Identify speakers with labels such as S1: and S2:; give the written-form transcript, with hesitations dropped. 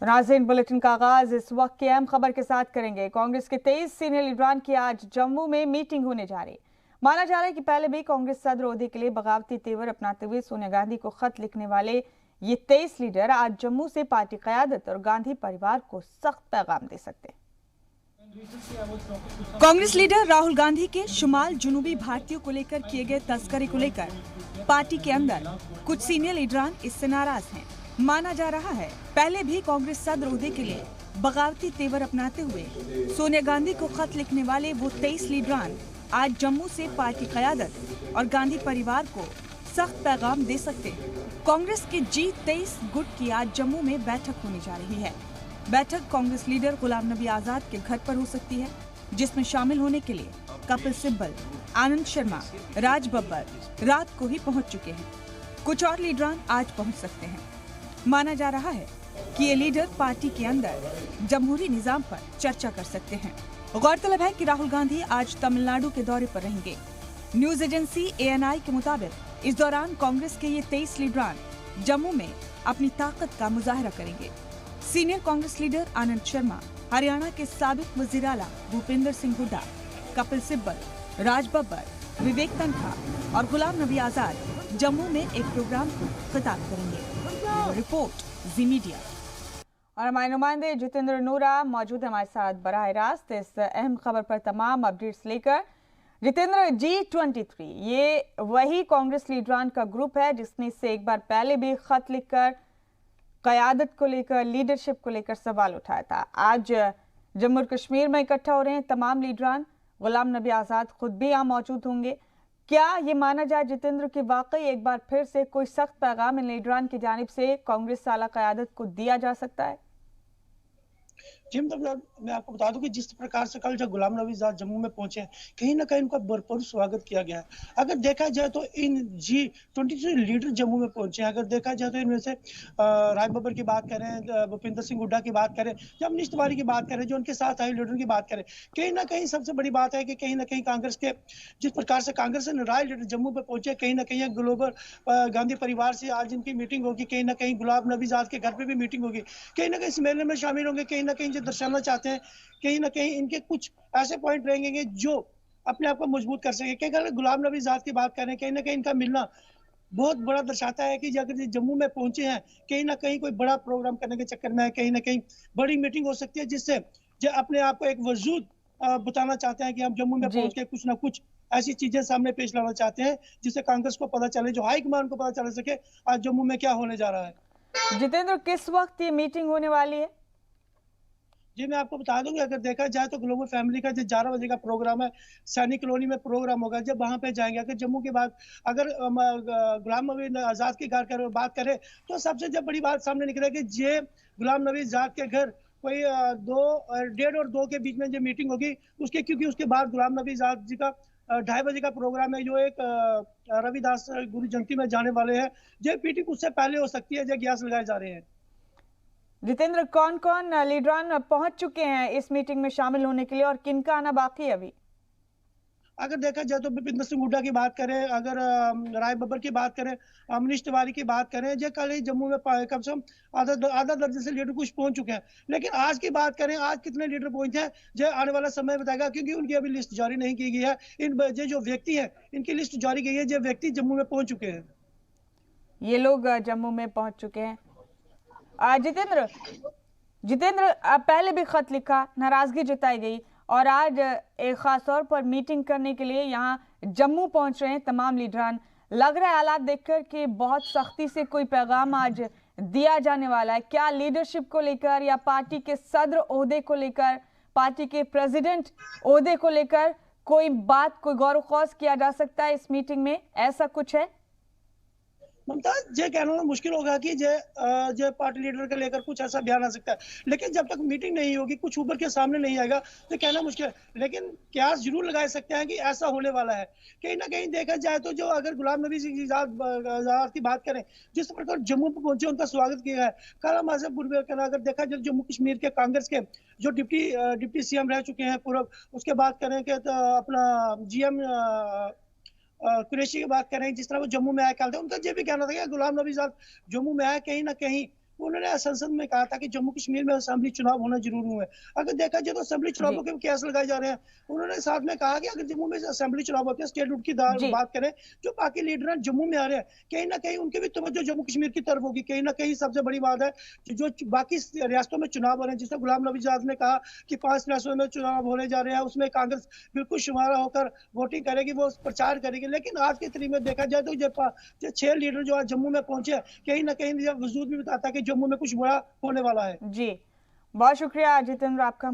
S1: नाज़रीन, बुलेटिन का आगाज इस वक्त की अहम खबर के साथ करेंगे। कांग्रेस के 23 सीनियर लीडरान की आज जम्मू में मीटिंग होने जा रही। माना जा रहा है कि पहले भी कांग्रेस सदर ओहदे के लिए बगावती तेवर अपनाते हुए सोनिया गांधी को खत लिखने वाले ये 23 लीडर आज जम्मू से पार्टी क़यादत और गांधी परिवार को सख्त पैगाम दे सकते हैं। कांग्रेस लीडर राहुल गांधी के शुमाल जुनूबी भारतीयों को लेकर किए गए तस्करी को लेकर पार्टी के अंदर कुछ सीनियर लीडरान इससे नाराज हैं। माना जा रहा है पहले भी कांग्रेस सदर ओहदे के लिए बगावती तेवर अपनाते हुए सोनिया गांधी को खत लिखने वाले वो 23 लीडरान आज जम्मू से पार्टी क़यादत और गांधी परिवार को सख्त पैगाम दे सकते हैं। कांग्रेस के G23 गुट की आज जम्मू में बैठक होने जा रही है। बैठक कांग्रेस लीडर गुलाम नबी आजाद के घर पर हो सकती है, जिसमें शामिल होने के लिए कपिल सिब्बल, आनंद शर्मा, राज बब्बर रात को ही पहुंच चुके हैं। कुछ और लीडरान आज पहुंच सकते हैं। माना जा रहा है कि ये लीडर पार्टी के अंदर जमहूरी निजाम पर चर्चा कर सकते हैं। गौरतलब है कि राहुल गांधी आज तमिलनाडु के दौरे पर रहेंगे। न्यूज एजेंसी ANI के मुताबिक इस दौरान कांग्रेस के ये 23 लीडरान जम्मू में अपनी ताकत का मुजाहरा करेंगे। सीनियर कांग्रेस लीडर आनंद शर्मा, हरियाणा के साबिक वजीर आला भूपेंद्र सिंह हुड्डा, कपिल सिब्बल, राज बब्बर, विवेक तन्खा और गुलाम नबी आजाद जम्मू में एक प्रोग्राम को खिताब करेंगे। रिपोर्ट जी मीडिया। और हमारे नुमाइंदे जितेंद्र नूरा मौजूद है हमारे साथ बराह रास्त इस अहम खबर पर तमाम अपडेट्स लेकर। जितेंद्र, G23 ये वही कांग्रेस लीडरान का ग्रुप है जिसने इससे एक बार पहले भी खत लिखकर क़यादत को लेकर, लीडरशिप को लेकर सवाल उठाया था। आज जम्मू और कश्मीर में इकट्ठा हो रहे हैं तमाम लीडरान। गुलाम नबी आजाद खुद भी यहाँ मौजूद होंगे। क्या ये माना जाए जितेंद्र कि वाकई एक बार फिर से कोई सख्त पैगाम इन लीडरान की जानिब से कांग्रेस आला क़यादत को दिया जा सकता है?
S2: जी, मतलब मैं आपको बता दूं कि जिस प्रकार से कल जब गुलाम नबी आजाद जम्मू में पहुंचे हैं, कहीं ना कहीं उनका भरपूर स्वागत किया गया है। अगर देखा जाए तो इन G23 लीडर जम्मू में पहुंचे हैं। अगर देखा जाए तो इनमें से राज बब्बर की बात करें, भूपेंद्र सिंह हुड्डा की बात करें, या मनीष तिवारी की बात करें, जो उनके साथ आए लीडरों की बात करें, कहीं ना कहीं सबसे बड़ी बात है कि कहीं ना कहीं कांग्रेस के जिस प्रकार से कांग्रेस से नाराज लीडर जम्मू पे पहुंचे, कहीं ना कहीं ग्लोबल गांधी परिवार से आज इनकी मीटिंग होगी, कहीं ना कहीं गुलाम नबी आजाद के घर पे भी मीटिंग होगी, कहीं ना कहीं इस मेले में शामिल होंगे, कहीं ना कहीं जो दर्शाना चाहते हैं, कहीं ना कहीं इनके कुछ ऐसे पॉइंट रहेंगे जो अपने आप को मजबूत कर सके। कहीं गुलाम नबी आजाद की बात करें, कहीं ना कहीं इनका मिलना बहुत बड़ा दर्शाता है कि अगर ये जम्मू में पहुंचे हैं, कहीं ना कहीं कोई बड़ा प्रोग्राम करने के चक्कर में है, कहीं ना कहीं बड़ी मीटिंग हो सकती है जिससे जो अपने आप को एक वजूद बताना चाहते हैं कि हम जम्मू में पहुंच के कुछ ना कुछ ऐसी चीजें सामने पेश लाना चाहते हैं जिससे कांग्रेस को पता चले, जो हाईकमान को पता चल सके आज जम्मू में क्या होने जा रहा है।
S1: जितेंद्र, किस वक्त ये मीटिंग होने वाली है?
S2: जी, मैं आपको बता दूं कि अगर देखा जाए तो ग्लोबल फैमिली का जो 11 बजे का प्रोग्राम है, सैनिक कॉलोनी में प्रोग्राम होगा। जब वहां पे जाएंगे, अगर जम्मू के बाद अगर गुलाम नबी आजाद की बात करें तो सबसे जब बड़ी बात सामने निकले कि ये गुलाम नबी आजाद के घर कोई 1:30 और 2 के बीच में जो मीटिंग होगी उसके, क्योंकि उसके बाद गुलाम नबी आजाद जी का 2:30 बजे का प्रोग्राम है, जो एक रविदास गुरु जयंती में जाने वाले हैं। ये मीटिंग उससे पहले हो सकती है, जो ग्यास लगाए जा रहे हैं।
S1: जितेंद्र, कौन कौन लीडरान पहुंच चुके हैं इस मीटिंग में शामिल होने के लिए और किनका आना बाकी है अभी?
S2: अगर देखा जाए तो भूपेंद्र सिंह हुड्डा की बात करें, अगर राय बब्बर की बात करें, मनीष तिवारी की बात करें, जो कल ही जम्मू में कम से कम आधा दर्जन से लीडर कुछ पहुंच चुके हैं। लेकिन आज की बात करें, आज कितने लीडर पहुंचे हैं जो आने वाला समय बताएगा, क्योंकि उनकी अभी लिस्ट जारी नहीं की गई है। इन जो व्यक्ति है इनकी लिस्ट जारी की है, जो व्यक्ति जम्मू में पहुंच चुके हैं।
S1: ये लोग जम्मू में पहुंच चुके हैं। जितेंद्र, पहले भी खत लिखा, नाराजगी जताई गई और आज एक खास तौर पर मीटिंग करने के लिए यहाँ जम्मू पहुंच रहे हैं तमाम लीडरान। लग रहा है हालात देखकर कि बहुत सख्ती से कोई पैगाम आज दिया जाने वाला है। क्या लीडरशिप को लेकर या पार्टी के सदर ओहदे को लेकर, पार्टी के प्रेसिडेंट ओहदे को लेकर कोई बात, कोई गौर खौज किया जा सकता है इस मीटिंग में? ऐसा कुछ है?
S2: मुमताज, ये कहना मुश्किल होगा कि जो पार्टी लीडर के लेकर कुछ ऐसा बयान आ सकता है, लेकिन जब तक मीटिंग नहीं होगी, कुछ उभर के सामने नहीं आएगा, तो कहना मुश्किल है। लेकिन क्यास जरूर लगा सकते हैं कि ऐसा होने वाला है। कहीं ना कहीं देखा जाए तो जो अगर गुलाम नबी आजाद की बात करें, जिस प्रकार जम्मू पर पहुंचे उनका स्वागत किया है। काला माजहब अगर देखा जाए जम्मू कश्मीर के कांग्रेस के जो डिप्टी CM रह चुके हैं पूर्व, उसके बात करें कि अपना GM कुरैशी की बात करें, जिस तरह वो जम्मू में आया, उनका ये भी कहना था कि गुलाम नबी आजाद जम्मू में आए, कहीं ना कहीं उन्होंने संसद में कहा था कि जम्मू कश्मीर में असेंबली चुनाव होना जरूरी है। अगर देखा जाए तो असेंबली चुनावों के केस लगाए जा रहे हैं। उन्होंने साथ में कहा कि अगर जम्मू में असेंबली चुनाव होते हैं, स्टेट रूट की
S1: जी।
S2: बात करें, जो बाकी लीडर जम्मू में आ रहे हैं, कहीं ना कहीं उनकी भी तवज्जो जम्मू कश्मीर की तरफ होगी। कहीं ना कहीं सबसे बड़ी बात है कि जो बाकी रियासतों में चुनाव हो रहे हैं, जिसमें गुलाम नबी आजाद ने कहा कि 5 रियासतों में चुनाव होने जा रहे हैं, उसमें कांग्रेस बिल्कुल शुमारा होकर वोटिंग करेगी, वो प्रचार करेगी। लेकिन आज की तारीख में देखा जाए तो जो 6 लीडर जो आज जम्मू में पहुंचे, कहीं ना कहीं वजूद भी बताता है कि जम्मू में कुछ बड़ा होने वाला है।
S1: जी, बहुत शुक्रिया जितेंद्र आपका।